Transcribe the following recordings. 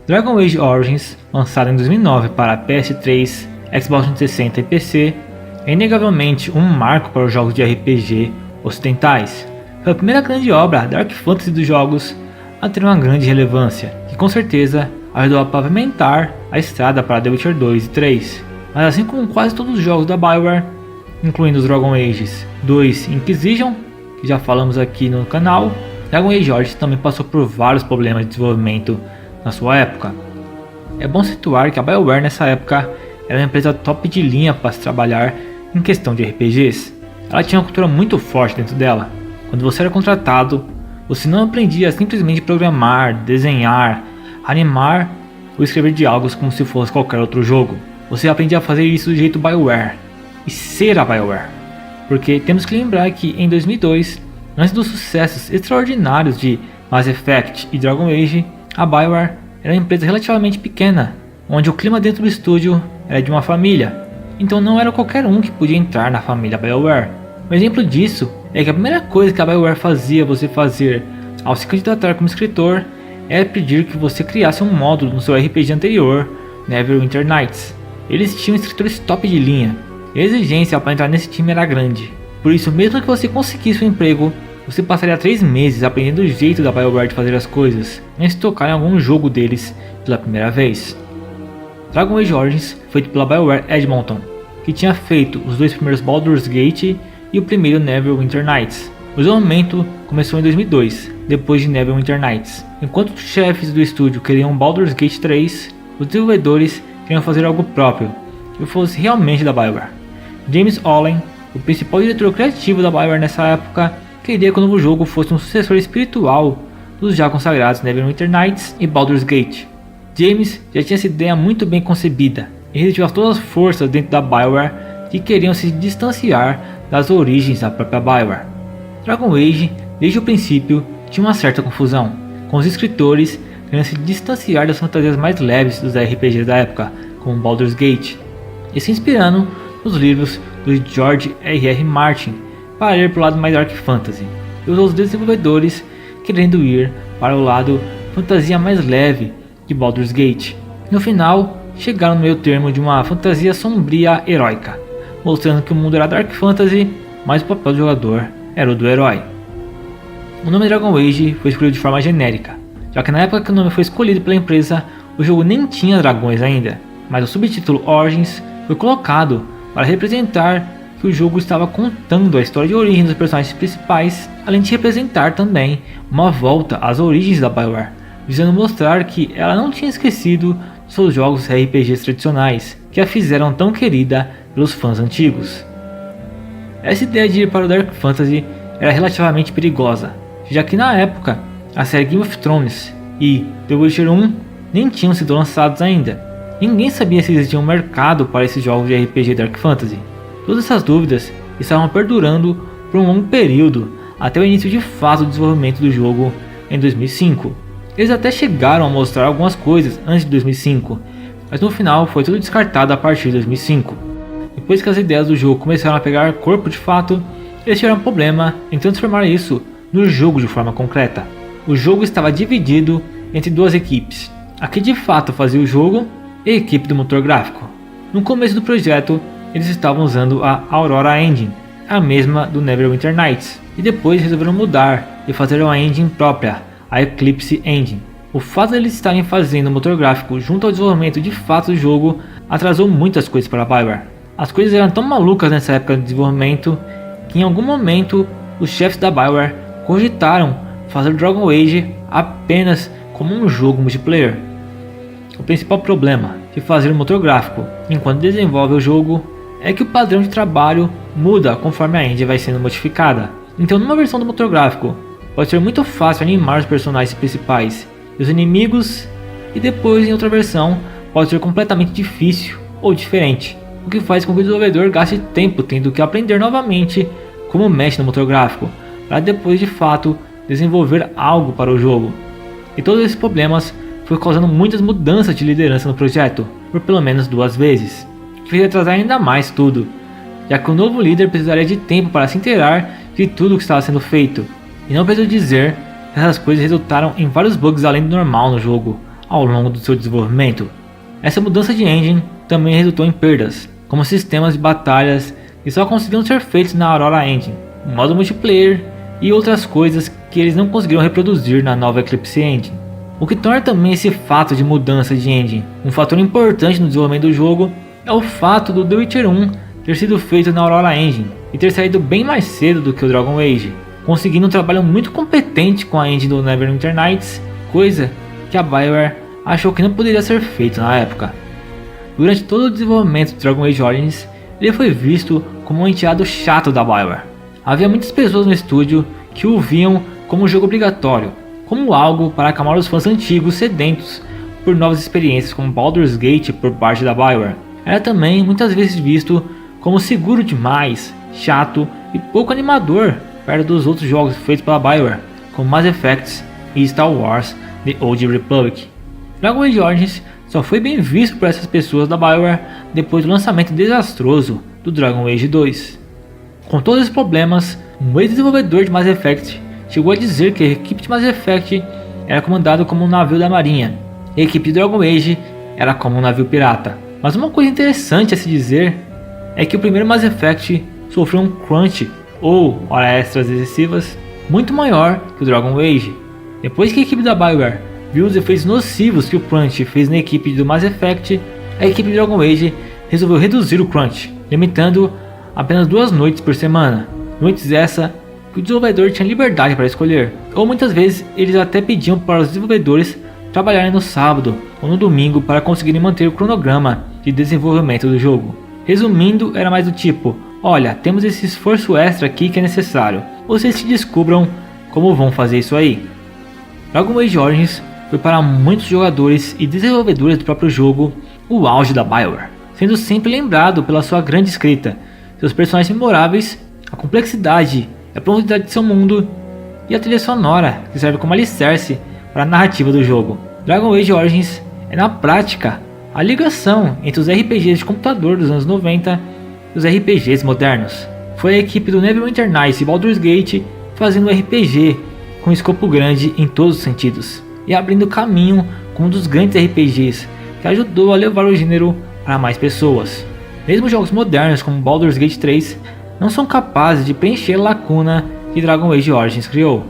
Dragon Age Origins, lançado em 2009 para PS3, Xbox 360 e PC, é inegavelmente um marco para os jogos de RPG ocidentais. Foi a primeira grande obra Dark Fantasy dos jogos a ter uma grande relevância, que com certeza ajudou a pavimentar a estrada para The Witcher 2 e 3. Mas assim como quase todos os jogos da BioWare, incluindo os Dragon Ages 2 e Inquisition, que já falamos aqui no canal, Dragon Age Origins também passou por vários problemas de desenvolvimento na sua época. É bom situar que a BioWare nessa época era uma empresa top de linha para se trabalhar em questão de RPGs. Ela tinha uma cultura muito forte dentro dela. Quando você era contratado, você não aprendia a simplesmente programar, desenhar, animar ou escrever diálogos como se fosse qualquer outro jogo. Você aprendia a fazer isso do jeito BioWare e ser a BioWare. Porque temos que lembrar que em 2002, antes dos sucessos extraordinários de Mass Effect e Dragon Age, a BioWare era uma empresa relativamente pequena, onde o clima dentro do estúdio era de uma família, então não era qualquer um que podia entrar na família BioWare. Um exemplo disso é que a primeira coisa que a BioWare fazia você fazer ao se candidatar como escritor era pedir que você criasse um módulo no seu RPG anterior, Neverwinter Nights. Eles tinham escritores top de linha, e a exigência para entrar nesse time era grande. Por isso, mesmo que você conseguisse um emprego, você passaria 3 meses aprendendo o jeito da BioWare de fazer as coisas, antes de tocar em algum jogo deles pela primeira vez. Dragon Age Origins foi feito pela BioWare Edmonton, que tinha feito os 2 primeiros Baldur's Gate e o primeiro Neverwinter Nights. O desenvolvimento começou em 2002, depois de Neverwinter Nights. Enquanto os chefes do estúdio queriam Baldur's Gate 3, os desenvolvedores queriam fazer algo próprio, que fosse realmente da BioWare. James Allen, o principal diretor criativo da BioWare nessa época, queria que o novo jogo fosse um sucessor espiritual dos já consagrados Neverwinter Nights e Baldur's Gate. James já tinha essa ideia muito bem concebida, e resistiu todas as forças dentro da BioWare que queriam se distanciar das origens da própria BioWare. Dragon Age, desde o princípio, tinha uma certa confusão, com os escritores querendo se distanciar das fantasias mais leves dos RPGs da época, como Baldur's Gate, e se inspirando nos livros do George R.R. Martin para ir para o lado mais Dark Fantasy, e os outros desenvolvedores querendo ir para o lado fantasia mais leve de Baldur's Gate. No final, chegaram no meio termo de uma fantasia sombria heróica, mostrando que o mundo era Dark Fantasy, mas o papel do jogador era o do herói. O nome Dragon Age foi escolhido de forma genérica, já que na época que o nome foi escolhido pela empresa, o jogo nem tinha dragões ainda, mas o subtítulo Origins foi colocado para representar que o jogo estava contando a história de origem dos personagens principais, além de representar também uma volta às origens da BioWare, visando mostrar que ela não tinha esquecido de seus jogos RPGs tradicionais, que a fizeram tão querida pelos fãs antigos. Essa ideia de ir para o Dark Fantasy era relativamente perigosa, já que na época a série Game of Thrones e The Witcher 1 nem tinham sido lançados ainda. Ninguém sabia se existia um mercado para esses jogos de RPG Dark Fantasy. Todas essas dúvidas estavam perdurando por um longo período, até o início de fato do desenvolvimento do jogo em 2005. Eles até chegaram a mostrar algumas coisas antes de 2005, mas no final foi tudo descartado a partir de 2005. Depois que as ideias do jogo começaram a pegar corpo de fato, eles tiveram um problema em transformar isso no jogo de forma concreta. O jogo estava dividido entre 2 equipes, a que de fato fazia o jogo e a equipe do motor gráfico. No começo do projeto, eles estavam usando a Aurora Engine, a mesma do Neverwinter Nights, e depois resolveram mudar e fazer uma engine própria, a Eclipse Engine. O fato de eles estarem fazendo o motor gráfico junto ao desenvolvimento de fato do jogo atrasou muitas coisas para a BioWare. As coisas eram tão malucas nessa época de desenvolvimento que em algum momento os chefes da BioWare cogitaram fazer Dragon Age apenas como um jogo multiplayer. O principal problema de fazer o motor gráfico enquanto desenvolve o jogo é que o padrão de trabalho muda conforme a engine vai sendo modificada. Então numa versão do motor gráfico pode ser muito fácil animar os personagens principais e os inimigos, e depois em outra versão pode ser completamente difícil ou diferente, o que faz com que o desenvolvedor gaste tempo tendo que aprender novamente como mexe no motor gráfico, para depois de fato desenvolver algo para o jogo. E todos esses problemas foi causando muitas mudanças de liderança no projeto, por pelo menos 2 vezes, que fez atrasar ainda mais tudo, já que o novo líder precisaria de tempo para se inteirar de tudo o que estava sendo feito. E não preciso dizer que essas coisas resultaram em vários bugs além do normal no jogo, ao longo do seu desenvolvimento. Essa mudança de engine também resultou em perdas, como sistemas de batalhas que só conseguiam ser feitos na Aurora Engine, modo multiplayer e outras coisas que eles não conseguiram reproduzir na nova Eclipse Engine. O que torna também esse fato de mudança de engine um fator importante no desenvolvimento do jogo é o fato do The Witcher 1 ter sido feito na Aurora Engine e ter saído bem mais cedo do que o Dragon Age, conseguindo um trabalho muito competente com a engine do Neverwinter Nights, coisa que a BioWare achou que não poderia ser feito na época. Durante todo o desenvolvimento do Dragon Age Origins, ele foi visto como um enteado chato da BioWare. Havia muitas pessoas no estúdio que o viam como um jogo obrigatório, como algo para acalmar os fãs antigos sedentos por novas experiências como Baldur's Gate por parte da BioWare. Era também muitas vezes visto como seguro demais, chato e pouco animador perto dos outros jogos feitos pela BioWare, como Mass Effect e Star Wars The Old Republic. Dragon Age Origins só foi bem visto por essas pessoas da BioWare depois do lançamento desastroso do Dragon Age 2. Com todos esses problemas, um ex-desenvolvedor de Mass Effect chegou a dizer que a equipe de Mass Effect era comandada como um navio da marinha, e a equipe de Dragon Age era como um navio pirata. Mas uma coisa interessante a se dizer é que o primeiro Mass Effect sofreu um crunch, ou horas extras excessivas, muito maior que o Dragon Age. Depois que a equipe da BioWare viu os efeitos nocivos que o crunch fez na equipe do Mass Effect, a equipe de Dragon Age resolveu reduzir o crunch, limitando apenas 2 noites por semana, noites essa que o desenvolvedor tinha liberdade para escolher, ou muitas vezes eles até pediam para os desenvolvedores trabalharem no sábado ou no domingo para conseguirem manter o cronograma de desenvolvimento do jogo. Resumindo, era mais do tipo: olha, temos esse esforço extra aqui que é necessário, vocês se descubram como vão fazer isso aí. Dragon Age Origins foi para muitos jogadores e desenvolvedores do próprio jogo o auge da BioWare, sendo sempre lembrado pela sua grande escrita, seus personagens memoráveis, a complexidade e a profundidade de seu mundo, e a trilha sonora que serve como alicerce para a narrativa do jogo. Dragon Age Origins é na prática a ligação entre os RPGs de computador dos anos 90 e os RPGs modernos. Foi a equipe do Neverwinter Nights e Baldur's Gate fazendo um RPG com escopo grande em todos os sentidos, e abrindo caminho como um dos grandes RPGs que ajudou a levar o gênero para mais pessoas. Mesmo jogos modernos como Baldur's Gate 3 não são capazes de preencher a lacuna que Dragon Age Origins criou.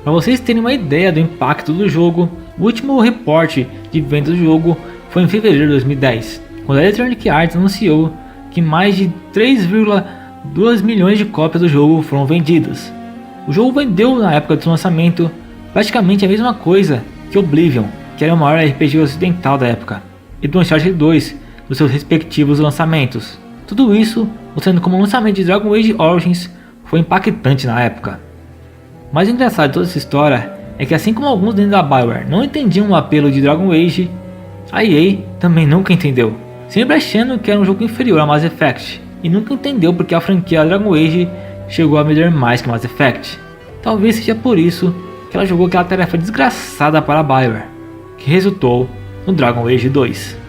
Para vocês terem uma ideia do impacto do jogo, o último reporte de vendas do jogo foi em fevereiro de 2010, quando a Electronic Arts anunciou que mais de 3,2 milhões de cópias do jogo foram vendidas. O jogo vendeu na época do seu lançamento praticamente a mesma coisa que Oblivion, que era o maior RPG ocidental da época, e do Uncharted 2 dos seus respectivos lançamentos. Tudo isso mostrando como o lançamento de Dragon Age Origins foi impactante na época. O mais engraçado de toda essa história é que, assim como alguns dentro da BioWare não entendiam o apelo de Dragon Age, a EA também nunca entendeu, sempre achando que era um jogo inferior a Mass Effect, e nunca entendeu porque a franquia Dragon Age chegou a vender mais que Mass Effect. Talvez seja por isso que ela jogou aquela tarefa desgraçada para a BioWare, que resultou no Dragon Age 2.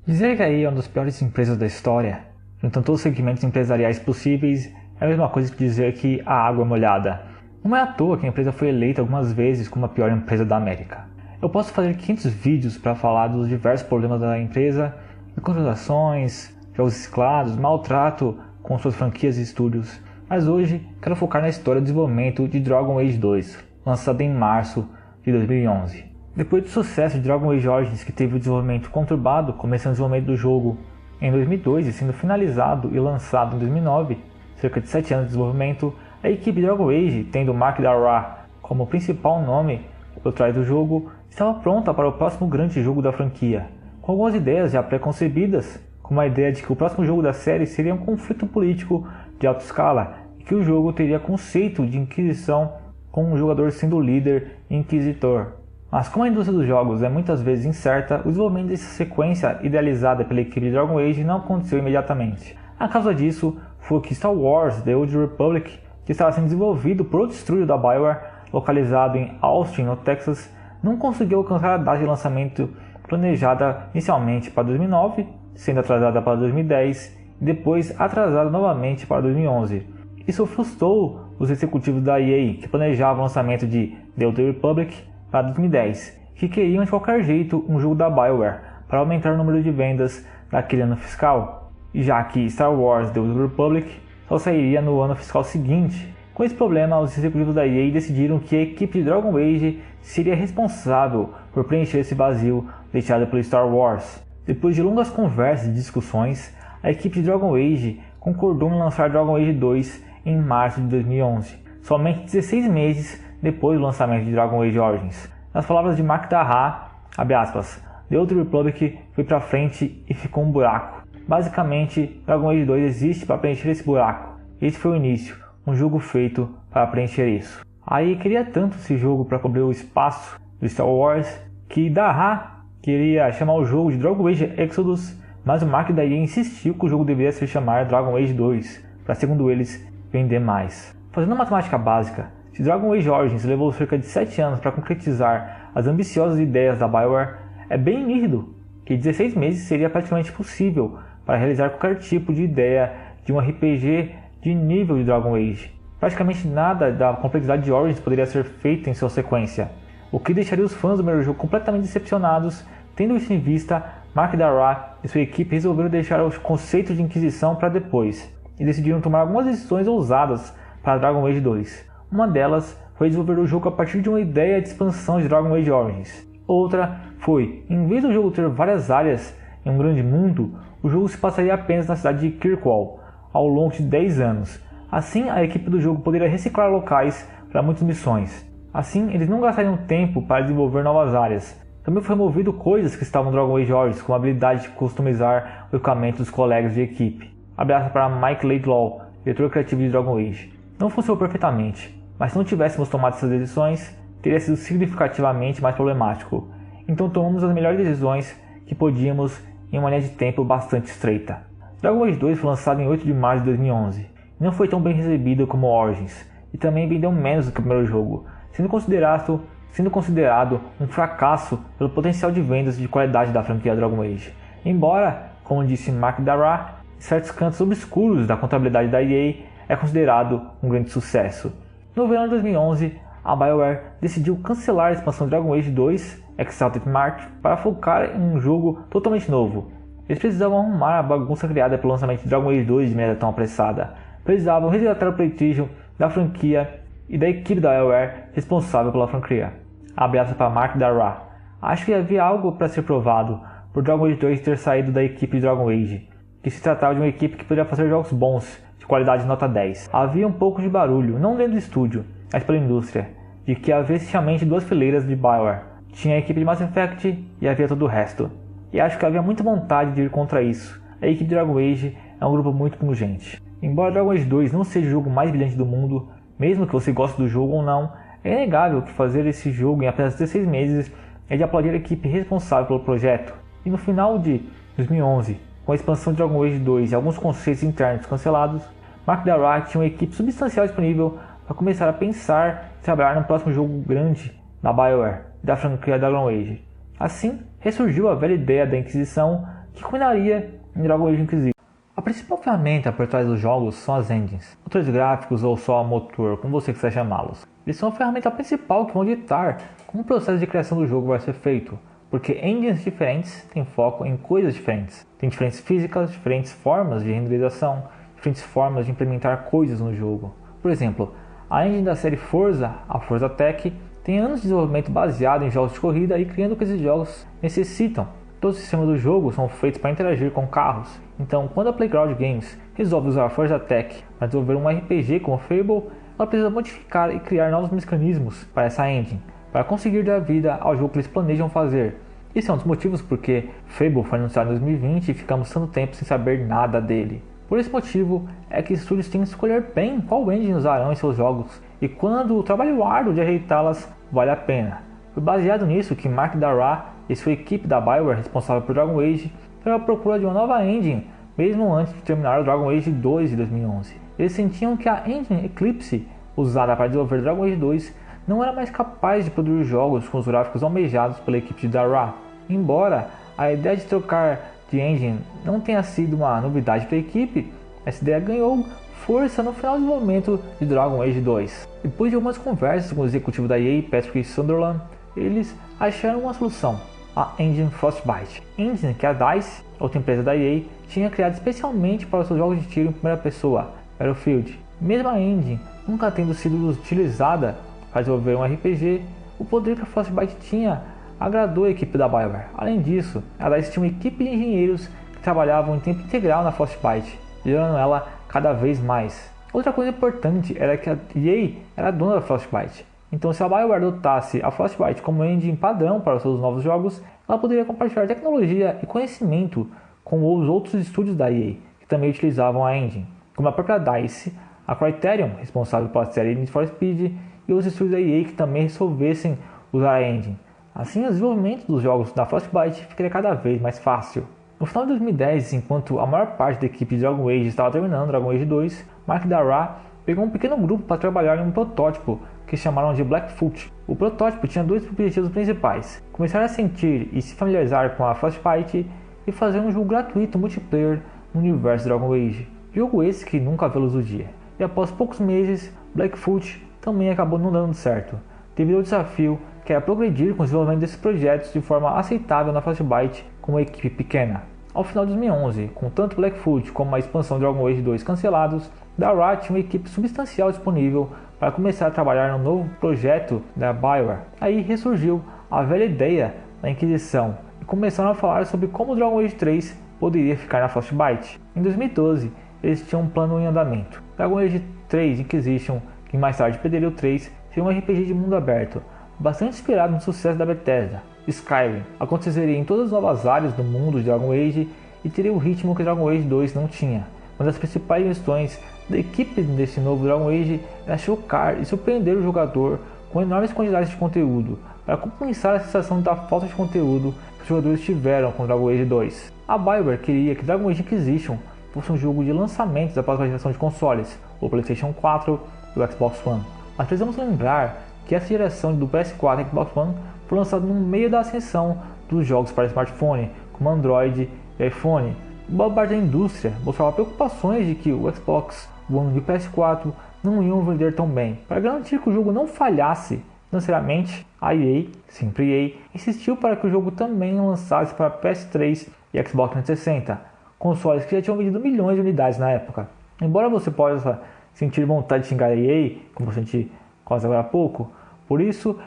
Dizer que a EA é uma das piores empresas da história, juntando todos os segmentos empresariais possíveis, é a mesma coisa que dizer que a água é molhada. Não é à toa que a empresa foi eleita algumas vezes como a pior empresa da América. Eu posso fazer 500 vídeos para falar dos diversos problemas da empresa, microtransações, jogos reciclados, maltrato com suas franquias e estúdios, mas hoje quero focar na história do desenvolvimento de Dragon Age 2, lançado em março de 2011. Depois do sucesso de Dragon Age Origins, que teve o desenvolvimento conturbado, começando o desenvolvimento do jogo em 2002 e sendo finalizado e lançado em 2009, cerca de 7 anos de desenvolvimento, a equipe de Dragon Age, tendo Mark Darrah como principal nome por trás do jogo, estava pronta para o próximo grande jogo da franquia, com algumas ideias já pré-concebidas, como a ideia de que o próximo jogo da série seria um conflito político de alta escala e que o jogo teria conceito de Inquisição, com o jogador sendo o líder e inquisitor. Mas como a indústria dos jogos é muitas vezes incerta, o desenvolvimento dessa sequência idealizada pela equipe de Dragon Age não aconteceu imediatamente. A causa disso foi que Star Wars The Old Republic, que estava sendo desenvolvido por outro estúdio da BioWare, localizado em Austin, no Texas, não conseguiu alcançar a data de lançamento planejada inicialmente para 2009, sendo atrasada para 2010 e depois atrasado novamente para 2011. Isso frustrou os executivos da EA, que planejavam o lançamento de The Old Republic para 2010, que queriam de qualquer jeito um jogo da BioWare para aumentar o número de vendas daquele ano fiscal, já que Star Wars The Old Republic só sairia no ano fiscal seguinte. Com esse problema, os executivos da EA decidiram que a equipe de Dragon Age seria responsável por preencher esse vazio deixado pelo Star Wars. Depois de longas conversas e discussões, a equipe de Dragon Age concordou em lançar Dragon Age 2 em março de 2011, somente 16 meses depois do lançamento de Dragon Age Origins. Nas palavras de Mark Darrah, abre aspas, The Old Republic foi pra frente e ficou um buraco. Basicamente, Dragon Age 2 existe para preencher esse buraco. Esse foi o início, um jogo feito para preencher isso. A EA queria tanto esse jogo para cobrir o espaço do Star Wars que Darrah queria chamar o jogo de Dragon Age Exodus, mas o Mark da EA insistiu que o jogo deveria se chamar Dragon Age 2, para segundo eles vender mais. Fazendo uma matemática básica, se Dragon Age Origins levou cerca de 7 anos para concretizar as ambiciosas ideias da BioWare, é bem nítido que 16 meses seria praticamente possível para realizar qualquer tipo de ideia de um RPG de nível de Dragon Age. Praticamente nada da complexidade de Origins poderia ser feito em sua sequência, o que deixaria os fãs do primeiro jogo completamente decepcionados. Tendo isso em vista, Mark Darrah e sua equipe resolveram deixar os conceitos de Inquisição para depois, e decidiram tomar algumas decisões ousadas para Dragon Age 2. Uma delas foi desenvolver o jogo a partir de uma ideia de expansão de Dragon Age Origins. Outra foi, em vez do jogo ter várias áreas em um grande mundo, o jogo se passaria apenas na cidade de Kirkwall, ao longo de 10 anos. Assim, a equipe do jogo poderia reciclar locais para muitas missões. Assim, eles não gastariam tempo para desenvolver novas áreas. Também foi removido coisas que estavam no Dragon Age Origins, como a habilidade de customizar o equipamento dos colegas de equipe. Abraço para Mike Laidlaw, diretor criativo de Dragon Age. Não funcionou perfeitamente, mas se não tivéssemos tomado essas decisões, teria sido significativamente mais problemático. Então tomamos as melhores decisões que podíamos em uma linha de tempo bastante estreita. Dragon Age 2 foi lançado em 8 de março de 2011 e não foi tão bem recebido como Origins, e também vendeu menos do que o primeiro jogo, sendo considerado um fracasso pelo potencial de vendas e de qualidade da franquia Dragon Age. Embora, como disse Mark Darrah, em certos cantos obscuros da contabilidade da EA é considerado um grande sucesso. No verão de 2011, a BioWare decidiu cancelar a expansão Dragon Age 2 Exalted March para focar em um jogo totalmente novo. Eles precisavam arrumar a bagunça criada pelo lançamento de Dragon Age 2 de maneira tão apressada. Precisavam resgatar o prestígio da franquia e da equipe da BioWare responsável pela franquia. Abraço para Mark Darrah. Acho que havia algo para ser provado por Dragon Age 2 ter saído da equipe de Dragon Age, que se tratava de uma equipe que poderia fazer jogos bons, de qualidade nota 10. Havia um pouco de barulho, não dentro do estúdio, mas pela indústria, de que havia essencialmente duas fileiras de BioWare. Tinha a equipe de Mass Effect e havia todo o resto. E acho que havia muita vontade de ir contra isso. A equipe de Dragon Age é um grupo muito pungente. Embora Dragon Age 2 não seja o jogo mais brilhante do mundo, mesmo que você goste do jogo ou não, é inegável que fazer esse jogo em apenas 16 meses é de aplaudir a equipe responsável pelo projeto. E no final de 2011, com a expansão de Dragon Age 2 e alguns conceitos internos cancelados, Mark Darrah tinha uma equipe substancial disponível para começar a pensar e trabalhar no próximo jogo grande da BioWare, da franquia Dragon Age. Assim, ressurgiu a velha ideia da Inquisição, que culminaria em Dragon Age Inquisition. A principal ferramenta por trás dos jogos são as engines, motores gráficos ou só motor, como você quiser chamá-los. Eles são a ferramenta principal que vão ditar como o processo de criação do jogo vai ser feito, porque engines diferentes têm foco em coisas diferentes. Tem diferentes físicas, diferentes formas de renderização, diferentes formas de implementar coisas no jogo. Por exemplo, a engine da série Forza, a Forza Tech, tem anos de desenvolvimento baseado em jogos de corrida e criando o que esses jogos necessitam. Todos os sistemas do jogo são feitos para interagir com carros. Então, quando a Playground Games resolve usar a Forza Tech para desenvolver um RPG como Fable, ela precisa modificar e criar novos mecanismos para essa engine, para conseguir dar vida ao jogo que eles planejam fazer. Esse é um dos motivos porque Fable foi anunciado em 2020 e ficamos tanto tempo sem saber nada dele. Por esse motivo é que estúdios têm que escolher bem qual engine usarão em seus jogos e quando o trabalho árduo de ajeitá-las vale a pena. Foi baseado nisso que Mark Darrah e sua equipe da BioWare responsável por Dragon Age foram à procura de uma nova engine, mesmo antes de terminar o Dragon Age 2 de 2011. Eles sentiam que a engine Eclipse, usada para desenvolver Dragon Age 2, não era mais capaz de produzir jogos com os gráficos almejados pela equipe de Darrah. Embora a ideia de trocar de engine não tenha sido uma novidade para a equipe, essa ideia ganhou força no final do desenvolvimento de Dragon Age 2. Depois de algumas conversas com o executivo da EA, Patrick Sunderland, eles acharam uma solução, a engine Frostbite, engine que a DICE, outra empresa da EA, tinha criado especialmente para os seus jogos de tiro em primeira pessoa, Battlefield. Mesmo a engine nunca tendo sido utilizada para desenvolver um RPG, o poder que a Frostbite tinha agradou a equipe da BioWare. Além disso, a DICE tinha uma equipe de engenheiros que trabalhavam em tempo integral na Frostbite, gerando ela cada vez mais. Outra coisa importante era que a EA era dona da Frostbite, então se a BioWare adotasse a Frostbite como engine padrão para os seus novos jogos, ela poderia compartilhar tecnologia e conhecimento com os outros estúdios da EA, que também utilizavam a engine, como a própria DICE, a Criterion, responsável pela série Need for Speed, e os estúdios da EA que também resolvessem usar a engine. Assim, o desenvolvimento dos jogos da Frostbite ficaria cada vez mais fácil. No final de 2010, enquanto a maior parte da equipe de Dragon Age estava terminando Dragon Age 2, Mark Darrah pegou um pequeno grupo para trabalhar em um protótipo que chamaram de Blackfoot. O protótipo tinha dois objetivos principais: começar a sentir e se familiarizar com a Frostbite e fazer um jogo gratuito multiplayer no universo Dragon Age. Jogo esse que nunca viu a luz do dia. E após poucos meses, Blackfoot também acabou não dando certo, devido ao desafio que era progredir com o desenvolvimento desses projetos de forma aceitável na Frostbite com uma equipe pequena. Ao final de 2011, com tanto Blackfoot como a expansão de Dragon Age 2 cancelados, Darrah tinha uma equipe substancial disponível para começar a trabalhar no novo projeto da BioWare. Aí ressurgiu a velha ideia da Inquisição e começaram a falar sobre como Dragon Age 3 poderia ficar na Frostbite. Em 2012, eles tinham um plano em andamento. Dragon Age 3 Inquisition, que mais tarde perderia o 3, seria um RPG de mundo aberto, bastante inspirado no sucesso da Bethesda. Skyrim aconteceria em todas as novas áreas do mundo de Dragon Age e teria o ritmo que Dragon Age 2 não tinha. Uma das principais questões da equipe desse novo Dragon Age era chocar e surpreender o jogador com enormes quantidades de conteúdo, para compensar a sensação da falta de conteúdo que os jogadores tiveram com Dragon Age 2. A BioWare queria que Dragon Age Inquisition fosse um jogo de lançamentos da próxima geração de consoles, o PlayStation 4 e o Xbox One. Mas precisamos lembrar que essa geração do PS4 e Xbox One foi lançada no meio da ascensão dos jogos para smartphone, como Android e iPhone. Boa parte da indústria mostrava preocupações de que o Xbox One e o PS4 não iam vender tão bem. Para garantir que o jogo não falhasse financeiramente, a EA, sempre EA, insistiu para que o jogo também lançasse para PS3 e Xbox 360, consoles que já tinham vendido milhões de unidades na época. Embora você possa sentir vontade de xingar a EA, como eu senti quase agora há pouco, por isso,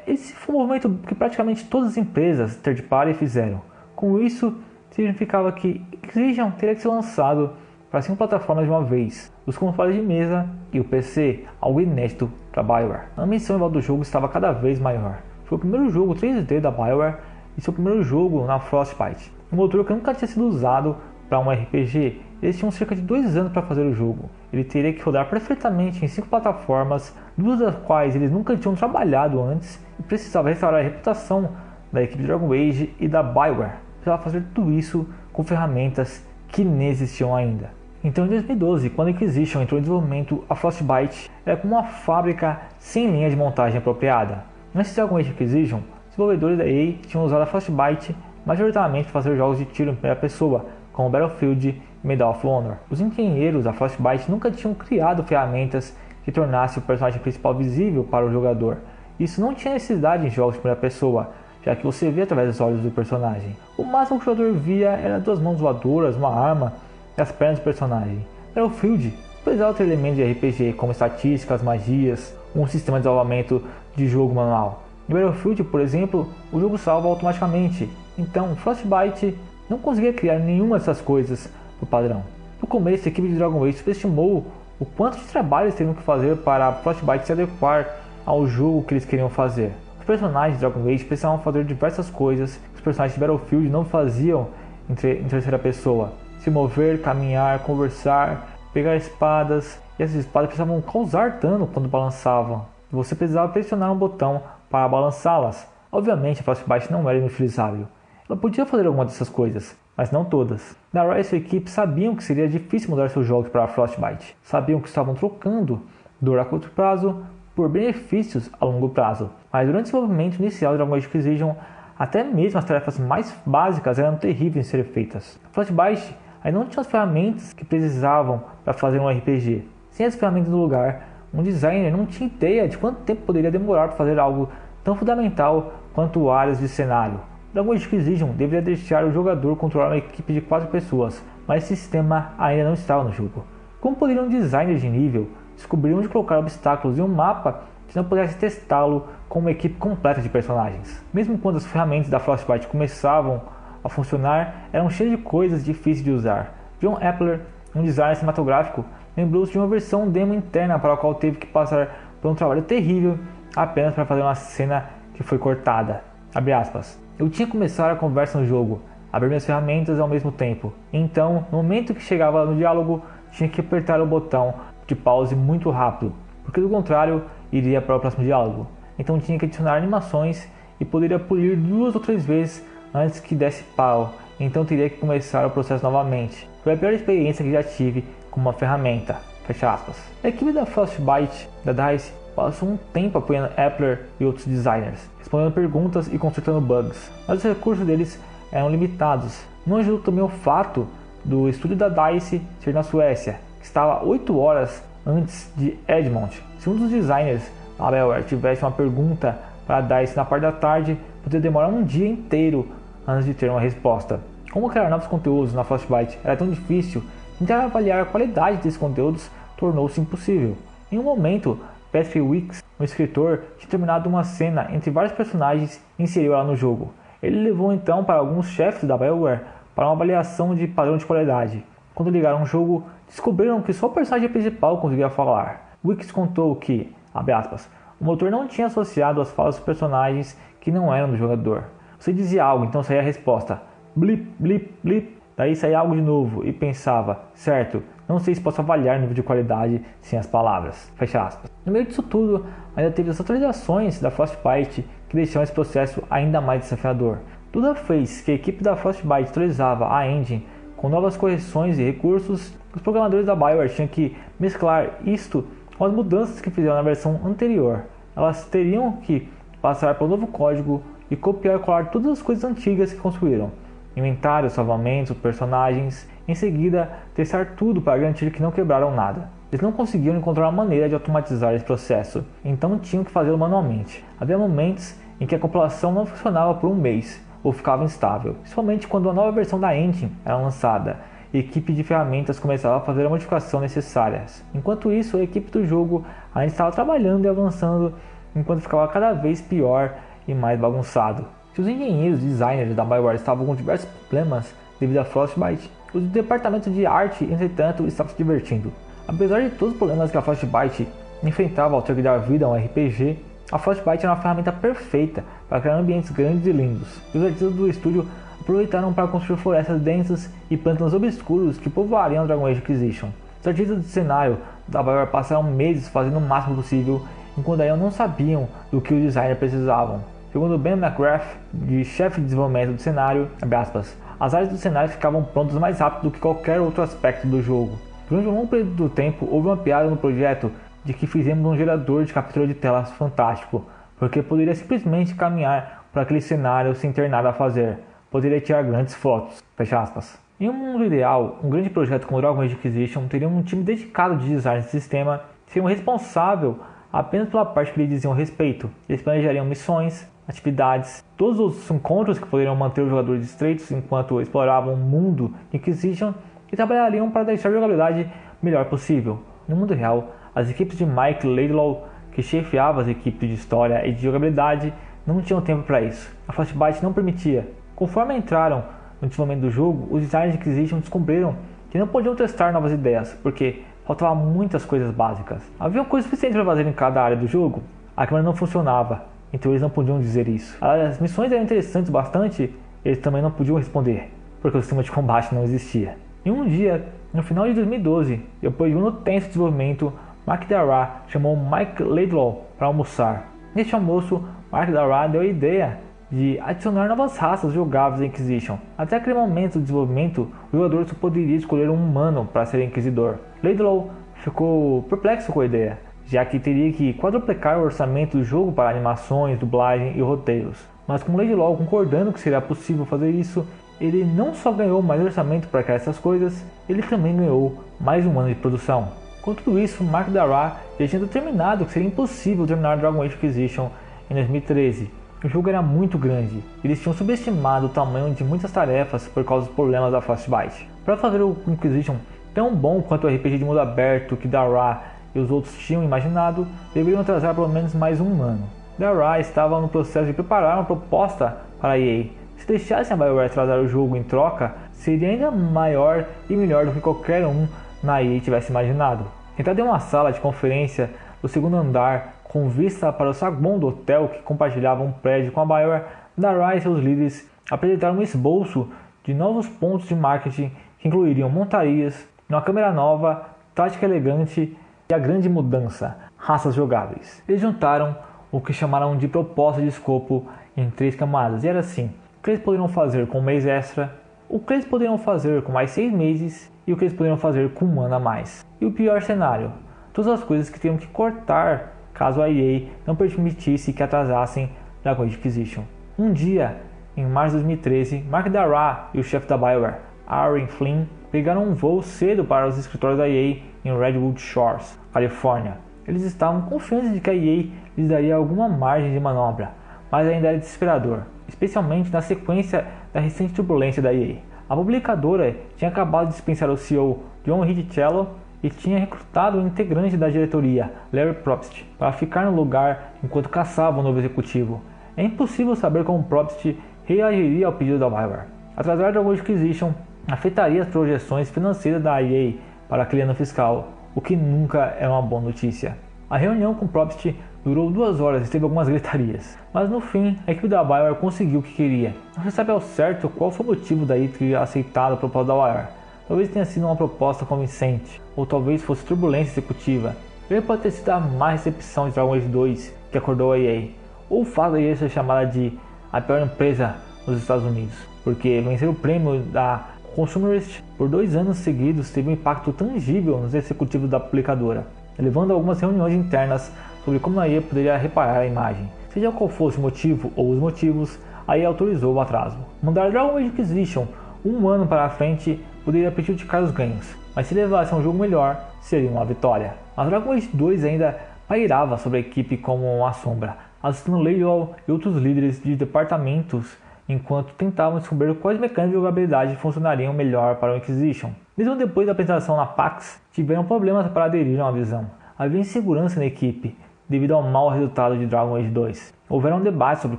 esse foi um movimento que praticamente todas as empresas third party fizeram. Com isso, significava que Inquisition teria que ser lançado para 5 plataformas de uma vez, os consoles de mesa e o PC, algo inédito para a BioWare. A ambição em volta do jogo estava cada vez maior. Foi o primeiro jogo 3D da BioWare e seu primeiro jogo na Frostbite, um motor que nunca tinha sido usado para um RPG. Eles tinham cerca de 2 anos para fazer o jogo. Ele teria que rodar perfeitamente em 5 plataformas, 2 das quais eles nunca tinham trabalhado antes, e precisava restaurar a reputação da equipe de Dragon Age e da BioWare. Precisava fazer tudo isso com ferramentas que nem existiam ainda. Então, em 2012, quando a Inquisition entrou em desenvolvimento, a Frostbite era como uma fábrica sem linha de montagem apropriada. Antes de Dragon Age Inquisition, os desenvolvedores da EA tinham usado a Frostbite majoritariamente para fazer jogos de tiro em primeira pessoa, como Battlefield e Medal of Honor. Os engenheiros da Frostbite nunca tinham criado ferramentas que tornassem o personagem principal visível para o jogador. Isso não tinha necessidade em jogos de primeira pessoa, já que você vê através dos olhos do personagem. O máximo que o jogador via era 2 mãos voadoras, uma arma e as pernas do personagem. Battlefield precisava ter elementos de RPG como estatísticas, magias, um sistema de salvamento de jogo manual. Em Battlefield, por exemplo, o jogo salva automaticamente, então Frostbite não conseguia criar nenhuma dessas coisas por padrão. No começo, a equipe de Dragon Age subestimou o quanto de trabalho eles teriam que fazer para a Frostbite se adequar ao jogo que eles queriam fazer. Os personagens de Dragon Age precisavam fazer diversas coisas que os personagens de Battlefield não faziam em terceira pessoa. Se mover, caminhar, conversar, pegar espadas, e essas espadas precisavam causar dano quando balançavam. Você precisava pressionar um botão para balançá-las. Obviamente, a Frostbite não era inutilizável. Ela podia fazer alguma dessas coisas, mas não todas. Darrah e sua equipe sabiam que seria difícil mudar seus jogos para a Frostbite. Sabiam que estavam trocando dor a curto prazo por benefícios a longo prazo. Mas durante o desenvolvimento inicial de Dragon Age Inquisition, Até mesmo as tarefas mais básicas eram terríveis em serem feitas. A Frostbite ainda não tinha as ferramentas que precisavam para fazer um RPG. Sem as ferramentas no lugar, um designer não tinha ideia de quanto tempo poderia demorar para fazer algo tão fundamental quanto áreas de cenário. Dragon Age Inquisition deveria deixar o jogador controlar uma equipe de 4 pessoas, mas esse sistema ainda não estava no jogo. Como poderia um designer de nível descobrir onde colocar obstáculos em um mapa se não pudesse testá-lo com uma equipe completa de personagens? Mesmo quando as ferramentas da Frostbite começavam a funcionar, eram cheias de coisas difíceis de usar. John Appler, um designer cinematográfico, lembrou-se de uma versão demo interna para a qual teve que passar por um trabalho terrível apenas para fazer uma cena que foi cortada. Abre aspas. Eu tinha que começar a conversa no jogo, abrir minhas ferramentas ao mesmo tempo. Então, no momento que chegava no diálogo, tinha que apertar o botão de pause muito rápido, porque do contrário, iria para o próximo diálogo. Então tinha que adicionar animações e poderia polir 2 ou 3 vezes antes que desse pau. Então teria que começar o processo novamente. Foi a pior experiência que já tive com uma ferramenta. Fecha aspas. A equipe da Frostbite, da DICE, passou um tempo apoiando Appler e outros designers, respondendo perguntas e consertando bugs, mas os recursos deles eram limitados. Não ajudou também o fato do estúdio da DICE ser na Suécia, que estava 8 horas antes de Edmond. Se um dos designers da BioWare tivesse uma pergunta para a DICE na parte da tarde, poderia demorar um dia inteiro antes de ter uma resposta. Como criar novos conteúdos na Frostbite era tão difícil, tentar avaliar a qualidade desses conteúdos tornou-se impossível. Em um momento, Patrick Weeks, um escritor, tinha terminado uma cena entre vários personagens e inseriu ela no jogo. Ele levou então para alguns chefes da BioWare para uma avaliação de padrão de qualidade. Quando ligaram o jogo, descobriram que só o personagem principal conseguia falar. Weeks contou que, abre aspas, o motor não tinha associado as falas dos personagens que não eram do jogador. Você dizia algo, então saía a resposta, blip, blip, blip. Daí saía algo de novo e pensava, certo, não sei se posso avaliar o nível de qualidade sem as palavras. Fecha aspas. No meio disso tudo, ainda teve as atualizações da Frostbite que deixaram esse processo ainda mais desafiador. Tudo fez que a equipe da Frostbite atualizava a engine com novas correções e recursos. Os programadores da BioWare tinham que mesclar isto com as mudanças que fizeram na versão anterior. Elas teriam que passar pelo novo código e copiar e colar todas as coisas antigas que construíram. Inventário, salvamentos, personagens. Em seguida, testar tudo para garantir que não quebraram nada. Eles não conseguiam encontrar uma maneira de automatizar esse processo, então tinham que fazê-lo manualmente. Havia momentos em que a compilação não funcionava por um mês ou ficava instável, principalmente quando a nova versão da engine era lançada e a equipe de ferramentas começava a fazer a modificação necessárias. Enquanto isso, a equipe do jogo ainda estava trabalhando e avançando, enquanto ficava cada vez pior e mais bagunçado. Se os engenheiros e designers da BioWare estavam com diversos problemas devido a Frostbite, o departamento de arte, entretanto, estava se divertindo. Apesar de todos os problemas que a Frostbite enfrentava ao ter que dar vida a um RPG, a Frostbite era uma ferramenta perfeita para criar ambientes grandes e lindos. Os artistas do estúdio aproveitaram para construir florestas densas e pântanos obscuros que povoariam Dragon Age Inquisition. Os artistas de cenário da BioWare passaram meses fazendo o máximo possível, enquanto ainda não sabiam do que os designers precisavam. Segundo Ben McGrath, de chefe de desenvolvimento do cenário, abre aspas, as áreas do cenário ficavam prontas mais rápido do que qualquer outro aspecto do jogo. Durante um longo período do tempo, houve uma piada no projeto de que fizemos um gerador de captura de telas fantástico, porque poderia simplesmente caminhar por aquele cenário sem ter nada a fazer. Poderia tirar grandes fotos. Fecha aspas. Em um mundo ideal, um grande projeto como Dragon Age Inquisition teria um time dedicado de design de sistema, seriam responsável apenas pela parte que lhe diziam respeito. Eles planejariam missões, atividades, todos os encontros que poderiam manter os jogadores distraídos enquanto exploravam o mundo Inquisition e trabalhariam para deixar a jogabilidade melhor possível. No mundo real, as equipes de Mike Laidlaw, que chefiava as equipes de história e de jogabilidade, não tinham tempo para isso. A Frostbite não permitia. Conforme entraram no desenvolvimento do jogo, os designers de Inquisition descobriram que não podiam testar novas ideias, porque faltavam muitas coisas básicas. Havia coisas suficientes para fazer em cada área do jogo. A câmera não funcionava, então eles não podiam dizer isso. As missões eram interessantes bastante, eles também não podiam responder, porque o sistema de combate não existia. Em um dia, no final de 2012, depois de um ano tenso de desenvolvimento, Mark Darrah chamou Mike Laidlaw para almoçar. Neste almoço, Mark Darrah deu a ideia de adicionar novas raças jogáveis em Inquisition. Até aquele momento do desenvolvimento, o jogador só poderia escolher um humano para ser Inquisidor. Laidlaw ficou perplexo com a ideia, já que teria que quadruplicar o orçamento do jogo para animações, dublagem e roteiros. Mas com Laidlaw concordando que seria possível fazer isso, ele não só ganhou mais orçamento para criar essas coisas, ele também ganhou mais um ano de produção. Com tudo isso, Mark Darrah já tinha determinado que seria impossível terminar Dragon Age Inquisition em 2013. O jogo era muito grande, eles tinham subestimado o tamanho de muitas tarefas por causa dos problemas da Frostbite. Para fazer o Inquisition tão bom quanto o RPG de mundo aberto que Darrah e os outros tinham imaginado, deveriam atrasar pelo menos mais um ano. Darrah estava no processo de preparar uma proposta para a EA. Se deixassem a BioWare atrasar o jogo em troca, seria ainda maior e melhor do que qualquer um na EA tivesse imaginado. Entrada em uma sala de conferência do segundo andar com vista para o saguão do hotel que compartilhava um prédio com a BioWare, Darrah e seus líderes apresentaram um esboço de novos pontos de marketing que incluiriam montarias, uma câmera nova, tática elegante e a grande mudança, raças jogáveis. Eles juntaram o que chamaram de proposta de escopo em 3 camadas, e era assim: o que eles poderiam fazer com um mês extra, o que eles poderiam fazer com mais 6 meses e o que eles poderiam fazer com um ano a mais. E o pior cenário, todas as coisas que teriam que cortar caso a EA não permitisse que atrasassem Dragon Age Inquisition. Um dia, em março de 2013, Mark Darrah e o chefe da BioWare, Aaron Flynn, pegaram um voo cedo para os escritórios da EA em Redwood Shores, Califórnia. Eles estavam confiantes de que a EA lhes daria alguma margem de manobra, mas ainda era desesperador, especialmente na sequência da recente turbulência da EA. A publicadora tinha acabado de dispensar o CEO John Riccitiello e tinha recrutado um integrante da diretoria, Larry Probst, para ficar no lugar enquanto caçava o novo executivo. É impossível saber como Probst reagiria ao pedido da BioWare. Atrasar Dragon Age Inquisition afetaria as projeções financeiras da EA para aquele ano fiscal, o que nunca é uma boa notícia. A reunião com Probst durou 2 horas e teve algumas gritarias, mas no fim a equipe da BioWare conseguiu o que queria. Não se sabe ao certo qual foi o motivo da EA ter aceitado a proposta da BioWare. Talvez tenha sido uma proposta convincente, ou talvez fosse turbulência executiva. Ele pode ter sido a má recepção de Dragon Age 2 que acordou a EA, ou o fato da EA ser chamada de a pior empresa nos Estados Unidos, porque vencer o prêmio da Consumerist por 2 anos seguidos teve um impacto tangível nos executivos da publicadora, levando a algumas reuniões internas sobre como a EA poderia reparar a imagem. Seja qual fosse o motivo ou os motivos, a EA autorizou o atraso. Mandar Dragon Age Inquisition um ano para a frente poderia prejudicar os ganhos, mas se levasse a um jogo melhor, seria uma vitória. Mas Dragon Age 2 ainda pairava sobre a equipe como uma sombra, assustando Laidlaw e outros líderes de departamentos enquanto tentavam descobrir quais mecânicas de jogabilidade funcionariam melhor para o Inquisition. Mesmo depois da apresentação na PAX, tiveram problemas para aderir a uma visão. Havia insegurança na equipe devido ao mau resultado de Dragon Age 2. Houveram debates sobre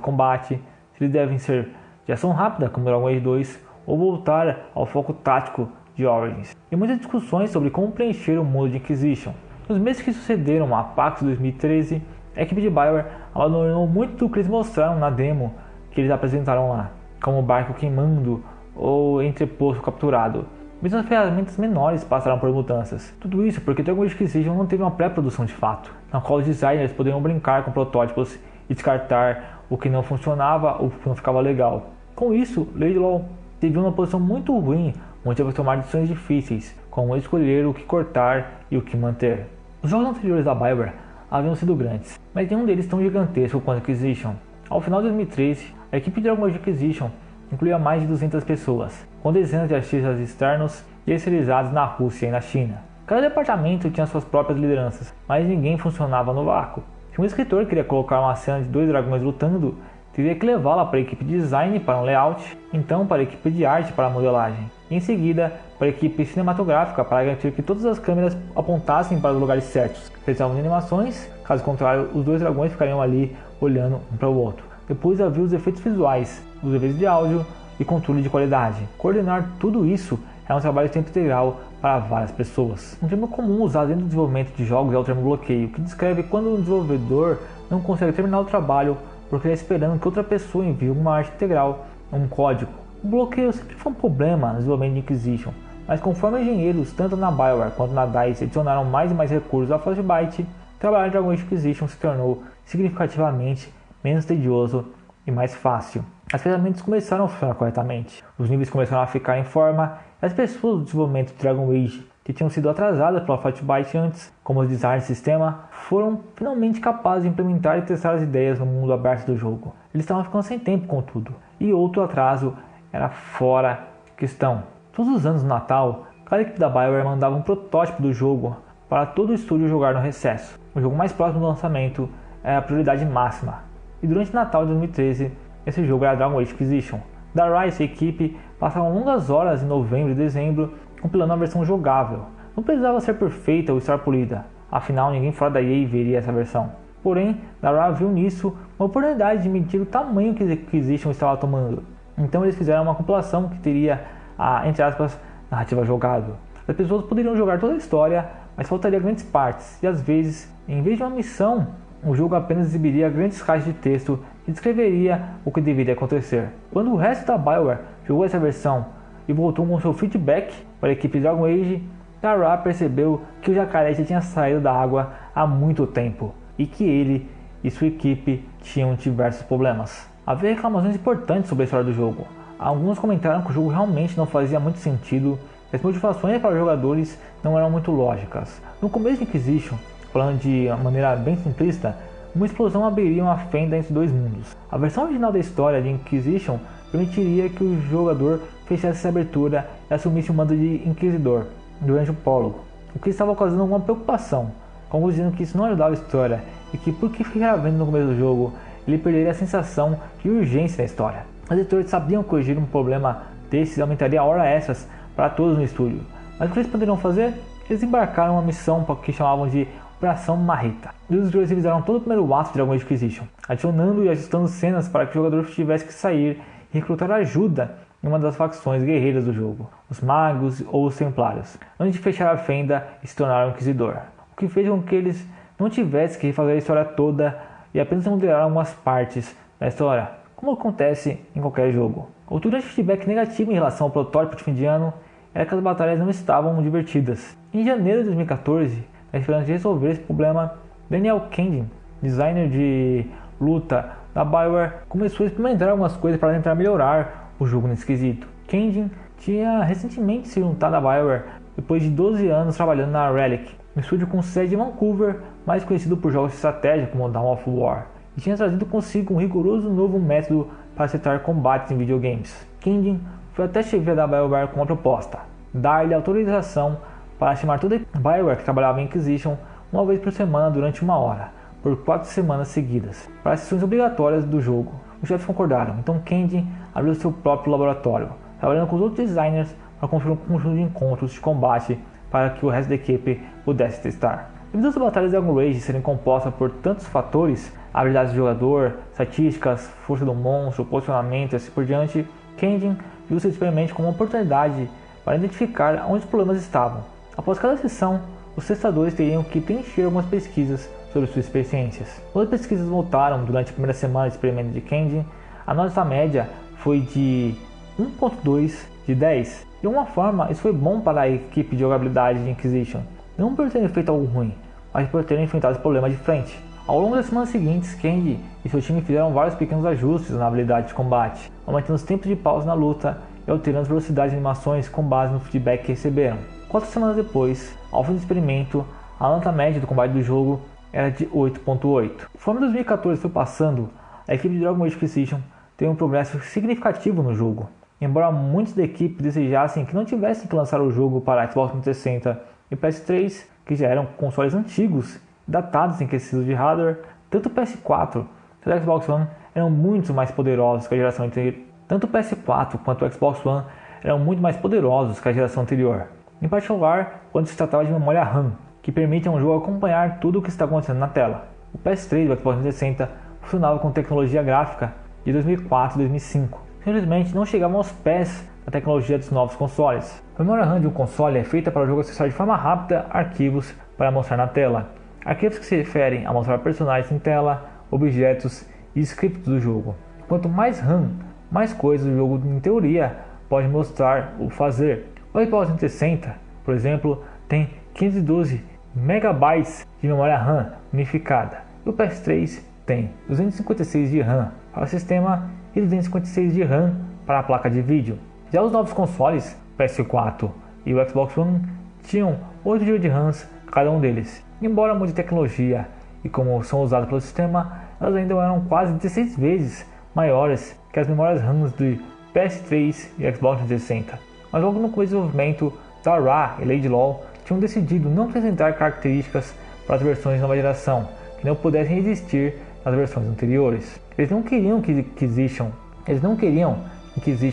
combate, se eles devem ser de ação rápida como Dragon Age 2 ou voltar ao foco tático de Origins, e muitas discussões sobre como preencher o mundo de Inquisition. Nos meses que sucederam a PAX 2013, a equipe de BioWare abandonou muito do que eles mostraram na demo que eles apresentaram lá, como o barco queimando ou entreposto capturado. Mesmo as ferramentas menores passaram por mudanças. Tudo isso porque Dragon Age Inquisition não teve uma pré-produção de fato, na qual os designers poderiam brincar com protótipos e descartar o que não funcionava ou que não ficava legal. Com isso, Laidlaw se viu numa posição muito ruim, onde teve que tomar decisões difíceis, como escolher o que cortar e o que manter. Os jogos anteriores da BioWare haviam sido grandes, mas nenhum deles tão gigantesco quanto Inquisition. Ao final de 2013, a equipe de Dragon Age Inquisition incluía mais de 200 pessoas, com dezenas de artistas externos e especializados na Rússia e na China. Cada departamento tinha suas próprias lideranças, mas ninguém funcionava no vácuo. Se um escritor queria colocar uma cena de 2 dragões lutando, teria que levá-la para a equipe de design para um layout, então para a equipe de arte para a modelagem, e em seguida para a equipe cinematográfica para garantir que todas as câmeras apontassem para os lugares certos. Precisavam de animações, caso contrário os 2 dragões ficariam ali olhando um para o outro. Depois havia os efeitos visuais, os efeitos de áudio e controle de qualidade. Coordenar tudo isso é um trabalho de tempo integral para várias pessoas. Um termo comum usado dentro do desenvolvimento de jogos é o termo bloqueio, que descreve quando um desenvolvedor não consegue terminar o trabalho porque está esperando que outra pessoa envie uma arte integral, um código. O bloqueio sempre foi um problema no desenvolvimento de Inquisition, mas conforme engenheiros tanto na BioWare quanto na DICE adicionaram mais e mais recursos à Frostbite, trabalhar em Dragon Age Inquisition se tornou significativamente menos tedioso e mais fácil. As ferramentas começaram a funcionar corretamente, os níveis começaram a ficar em forma, e as pessoas do desenvolvimento de Dragon Age que tinham sido atrasadas pela Frostbite antes, como os designs de sistema, foram finalmente capazes de implementar e testar as ideias no mundo aberto do jogo. Eles estavam ficando sem tempo com tudo, e outro atraso era fora de questão. Todos os anos no Natal, cada equipe da BioWare mandava um protótipo do jogo para todo o estúdio jogar no recesso. O jogo mais próximo do lançamento era a prioridade máxima, e durante o Natal de 2013, esse jogo era Dragon Age Inquisition. Da Rice e a equipe passaram longas horas em novembro e dezembro compilando uma versão jogável. Não precisava ser perfeita ou estar polida, afinal ninguém fora da EA veria essa versão. Porém, Dara viu nisso uma oportunidade de medir o tamanho que Inquisition estava tomando. Então eles fizeram uma compilação que teria a, entre aspas, narrativa jogável. As pessoas poderiam jogar toda a história, mas faltaria grandes partes, e às vezes, em vez de uma missão, o jogo apenas exibiria grandes caixas de texto que descreveria o que deveria acontecer. Quando o resto da BioWare jogou essa versão e voltou com seu feedback para a equipe de Dragon Age, Dara percebeu que o jacaré já tinha saído da água há muito tempo e que ele e sua equipe tinham diversos problemas. Havia reclamações importantes sobre a história do jogo. Alguns comentaram que o jogo realmente não fazia muito sentido e as motivações para os jogadores não eram muito lógicas. No começo de Inquisition, falando de maneira bem simplista, uma explosão abriria uma fenda entre dois mundos. A versão original da história de Inquisition permitiria que o jogador fechasse essa abertura e assumisse o mando de Inquisidor durante o prólogo, o que estava causando alguma preocupação, como dizendo que isso não ajudava a história e que por que ficar vendo no começo do jogo, ele perderia a sensação de urgência na história. Os editores sabiam que corrigir um problema desses aumentaria horas extras para todos no estúdio, mas o que eles poderiam fazer? Eles embarcaram uma missão que chamavam de Operação Marreta. E os editores revisaram todo o primeiro ato de Dragon Age Inquisition, adicionando e ajustando cenas para que o jogador tivesse que sair e recrutar ajuda em uma das facções guerreiras do jogo, os magos ou os templários, antes de fechar a fenda e se tornar um inquisidor, o que fez com que eles não tivessem que refazer a história toda e apenas moderar algumas partes da história, como acontece em qualquer jogo. Outro grande feedback negativo em relação ao protótipo de fim de ano era que as batalhas não estavam divertidas. Em janeiro de 2014, na esperança de resolver esse problema, Daniel Kendin, designer de luta da BioWare, começou a experimentar algumas coisas para tentar melhorar o jogo nesse quesito. Kendin tinha recentemente se juntado à BioWare depois de 12 anos trabalhando na Relic, um estúdio com sede em Vancouver, mais conhecido por jogos de estratégia como Dawn of War, e tinha trazido consigo um rigoroso novo método para acertar combates em videogames. Kendin foi até a chefia da BioWare com uma proposta: dar-lhe autorização para chamar toda a BioWare que trabalhava em Inquisition uma vez por semana durante 1 hora, por 4 semanas seguidas, para as sessões obrigatórias do jogo. Os chefes concordaram, então Kendin abriu seu próprio laboratório, trabalhando com os outros designers para construir um conjunto de encontros de combate para que o resto da equipe pudesse testar. Devido às batalhas de Dragon Age serem compostas por tantos fatores, habilidades do jogador, estatísticas, força do monstro, posicionamento e assim por diante, Kendin viu seu experimento como uma oportunidade para identificar onde os problemas estavam. Após cada sessão, os testadores teriam que preencher algumas pesquisas sobre suas experiências. Quando as pesquisas voltaram durante a primeira semana de experimento de Kendin, a nota média foi de 1.2 de 10. De alguma forma, isso foi bom para a equipe de jogabilidade de Inquisition, não por terem feito algo ruim, mas por terem enfrentado os problemas de frente. Ao longo das semanas seguintes, Kendin e seu time fizeram vários pequenos ajustes na habilidade de combate, aumentando os tempos de pausa na luta e alterando as velocidades de animações com base no feedback que receberam. 4 semanas depois, ao fim do experimento, a nota média do combate do jogo era de 8.8. Conforme 2014 foi passando, a equipe de Dragon Age Inquisition teve um progresso significativo no jogo. Embora muitos da equipe desejassem que não tivessem que lançar o jogo para Xbox 360 e PS3, que já eram consoles antigos, datados em questões de hardware, tanto o PS4 quanto o Xbox One eram muito mais poderosos que a geração anterior. Tanto o PS4 quanto o Xbox One eram muito mais poderosos que a geração anterior, em particular quando se tratava de memória RAM, que permite a um jogo acompanhar tudo o que está acontecendo na tela. O PS3 do Xbox 360 funcionava com tecnologia gráfica de 2004 e 2005. Simplesmente não chegavam aos pés da tecnologia dos novos consoles. A memória RAM de um console é feita para o jogo acessar de forma rápida arquivos para mostrar na tela. Arquivos que se referem a mostrar personagens em tela, objetos e scripts do jogo. Quanto mais RAM, mais coisas o jogo em teoria pode mostrar ou fazer. O Xbox 360, por exemplo, tem 512 MB de memória RAM unificada. E o PS3 tem 256 de RAM para o sistema e 256 de RAM para a placa de vídeo. Já os novos consoles, PS4 e o Xbox One, tinham 8 GB de RAM cada um deles. Embora mude tecnologia e como são usadas pelo sistema, elas ainda eram quase 16 vezes maiores que as memórias RAM de PS3 e Xbox 360. Mas logo no começo do desenvolvimento, Dara e Laidlaw tinham decidido não acrescentar características para as versões de nova geração que não pudessem existir nas versões anteriores. Eles não queriam que existam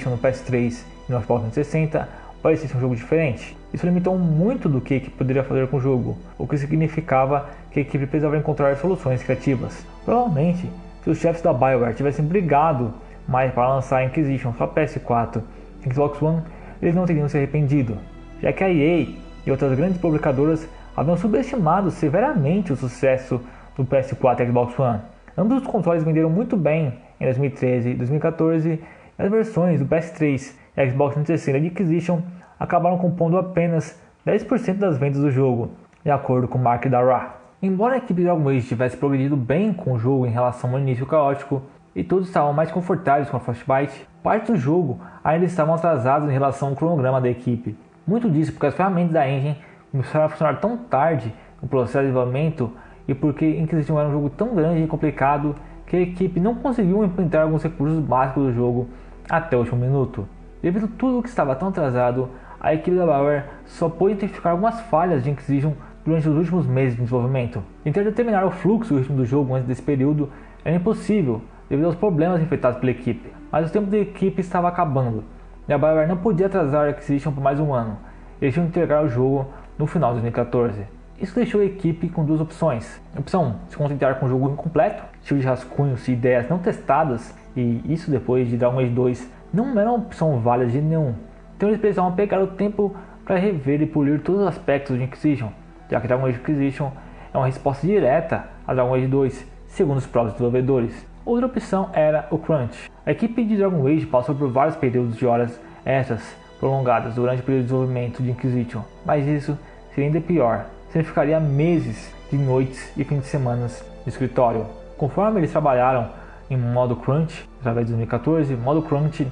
no PS3 e no Xbox 360 para existir um jogo diferente. Isso limitou muito do que a equipe poderia fazer com o jogo, o que significava que a equipe precisava encontrar soluções criativas. Provavelmente, se os chefes da BioWare tivessem brigado mais para lançar Inquisition para PS4 e Xbox One, eles não teriam se arrependido, já que a EA e outras grandes publicadoras haviam subestimado severamente o sucesso do PS4 e Xbox One. Ambos os consoles venderam muito bem em 2013 e 2014, e as versões do PS3 e Xbox 360 de Inquisition acabaram compondo apenas 10% das vendas do jogo, de acordo com Mark Dara. Embora a equipe de Dragon Age tivesse progredido bem com o jogo em relação ao início caótico, e todos estavam mais confortáveis com a Frostbite, parte do jogo ainda estavam atrasados em relação ao cronograma da equipe. Muito disso porque as ferramentas da engine começaram a funcionar tão tarde no processo de desenvolvimento e porque Inquisition era um jogo tão grande e complicado que a equipe não conseguiu implementar alguns recursos básicos do jogo até o último minuto. Devido a tudo que estava tão atrasado, a equipe da BioWare só pôde identificar algumas falhas de Inquisition durante os últimos meses de desenvolvimento. Tentar determinar o fluxo e o ritmo do jogo antes desse período era impossível devido aos problemas enfrentados pela equipe, mas o tempo da equipe estava acabando e a BioWare não podia atrasar a Inquisition por mais um ano. Eles tinham que entregar o jogo no final de 2014. Isso deixou a equipe com duas opções. Opção 1, se concentrar com o jogo incompleto, cheio de rascunhos e ideias não testadas, e isso depois de Dragon Age 2 não era uma opção válida de nenhum. Então eles precisavam pegar o tempo para rever e polir todos os aspectos de Inquisition, já que Dragon Age Inquisition é uma resposta direta a Dragon Age 2, segundo os próprios desenvolvedores. Outra opção era o Crunch. A equipe de Dragon Age passou por vários períodos de horas extras prolongadas durante o período de desenvolvimento de Inquisition, mas isso seria ainda pior, significaria meses de noites e fins de semana no escritório. Conforme eles trabalharam em modo Crunch, através de 2014, modo Crunch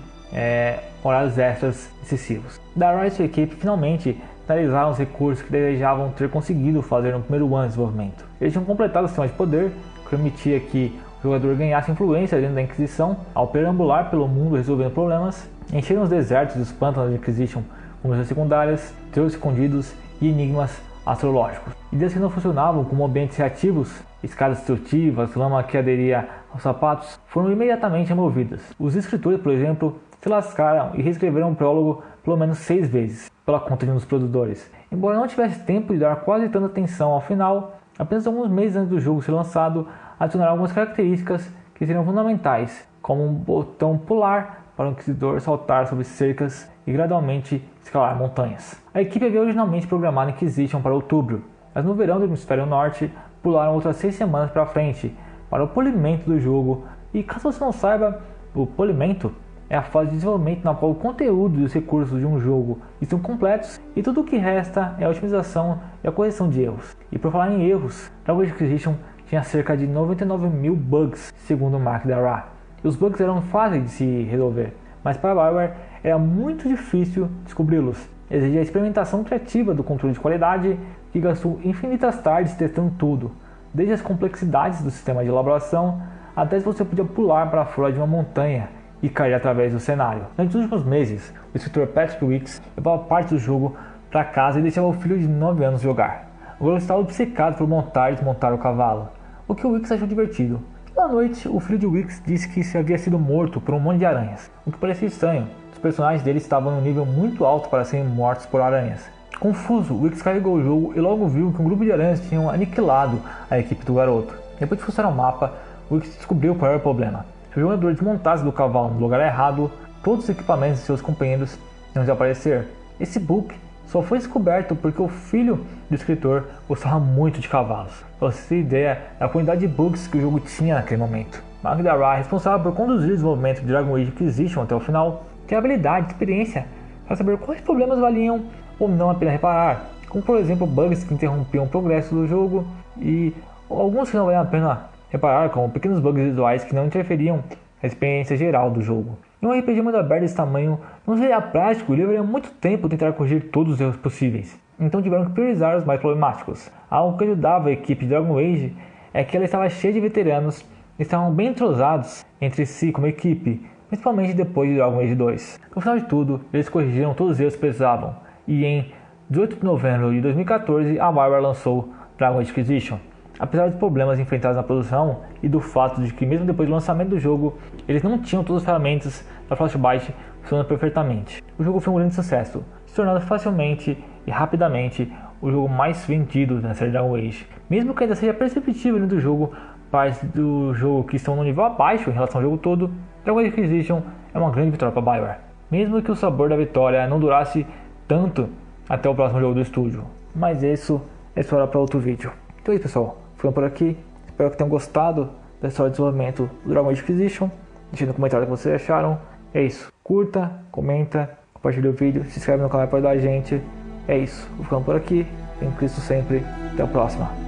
horários extras excessivos. Dara e sua equipe finalmente analisaram os recursos que desejavam ter conseguido fazer no primeiro ano de desenvolvimento. Eles tinham completado o sistema de poder, que permitia que o jogador ganhasse influência dentro da Inquisição ao perambular pelo mundo resolvendo problemas, encheram os desertos e os pântanos de Inquisition com missões secundárias, tesouros escondidos e enigmas astrológicos. Ideias que não funcionavam como ambientes reativos, escadas destrutivas, lama que aderia aos sapatos, foram imediatamente removidas. Os escritores, por exemplo, se lascaram e reescreveram o prólogo pelo menos 6 vezes, pela conta de um dos produtores. Embora não tivesse tempo de dar quase tanta atenção ao final, apenas alguns meses antes do jogo ser lançado, adicionaram algumas características que seriam fundamentais, como um botão pular para o Inquisidor saltar sobre cercas e gradualmente escalar montanhas. A equipe havia originalmente programado Inquisition para outubro, mas no verão do hemisfério norte pularam outras 6 semanas para frente para o polimento do jogo. E caso você não saiba, o polimento é a fase de desenvolvimento na qual o conteúdo e os recursos de um jogo estão completos e tudo o que resta é a otimização e a correção de erros. E por falar em erros, Dragon Age Inquisition tinha cerca de 99 mil bugs, segundo Mark Dara. E os bugs eram fáceis de se resolver, mas para a BioWare era muito difícil descobri-los. Exigia a experimentação criativa do controle de qualidade, que gastou infinitas tardes testando tudo, desde as complexidades do sistema de elaboração até se você podia pular para fora de uma montanha e cair através do cenário. Durante os últimos meses, o escritor Patrick Weeks levava parte do jogo para casa e deixava o filho de 9 anos jogar. O garoto estava obcecado por montar e desmontar o cavalo, o que o Weeks achou divertido. Uma noite, o filho de Weeks disse que se havia sido morto por um monte de aranhas, o que parecia estranho. Os personagens dele estavam em um nível muito alto para serem mortos por aranhas. Confuso, Weeks carregou o jogo e logo viu que um grupo de aranhas tinham aniquilado a equipe do garoto. Depois de fuçar o mapa, Weeks descobriu qual era o problema. Se o jogador desmontasse do cavalo no lugar errado, todos os equipamentos de seus companheiros iam desaparecer. Esse bug só foi descoberto porque o filho do escritor gostava muito de cavalos. Pra você ter ideia da quantidade de bugs que o jogo tinha naquele momento. Mark Dara, responsável por conduzir o desenvolvimento de Dragon Age Inquisition até o final, tem habilidade e experiência para saber quais problemas valiam ou não a pena reparar, como por exemplo bugs que interrompiam o progresso do jogo e alguns que não valiam a pena reparar, como pequenos bugs visuais que não interferiam na experiência geral do jogo. Em um RPG muito aberto desse tamanho, não seria prático e levaria muito tempo tentar corrigir todos os erros possíveis. então tiveram que priorizar os mais problemáticos. Algo que ajudava a equipe de Dragon Age é que ela estava cheia de veteranos e estavam bem entrosados entre si como equipe, principalmente depois de Dragon Age 2. No final de tudo, eles corrigiram todos os erros que precisavam, e em 18 de novembro de 2014 a BioWare lançou Dragon Age Inquisition. Apesar dos problemas enfrentados na produção e do fato de que mesmo depois do lançamento do jogo, eles não tinham todas as ferramentas da Frostbite funcionando perfeitamente. O jogo foi um grande sucesso, se tornando facilmente e rapidamente o jogo mais vendido na série Dragon Age. Mesmo que ainda seja perceptível dentro do jogo, partes do jogo que estão no nível abaixo em relação ao jogo todo, Dragon Age Inquisition é uma grande vitória para a BioWare. Mesmo que o sabor da vitória não durasse tanto até o próximo jogo do estúdio. Mas isso é história para outro vídeo. Então é isso, pessoal. Ficando por aqui. Espero que tenham gostado da história de desenvolvimento do Dragon Age Inquisition. Deixe no comentário o que vocês acharam. É isso. Curta, comenta, compartilha o vídeo, se inscreve no canal para ajudar a gente. É isso. Vou ficando por aqui. Em Cristo sempre. Até a próxima.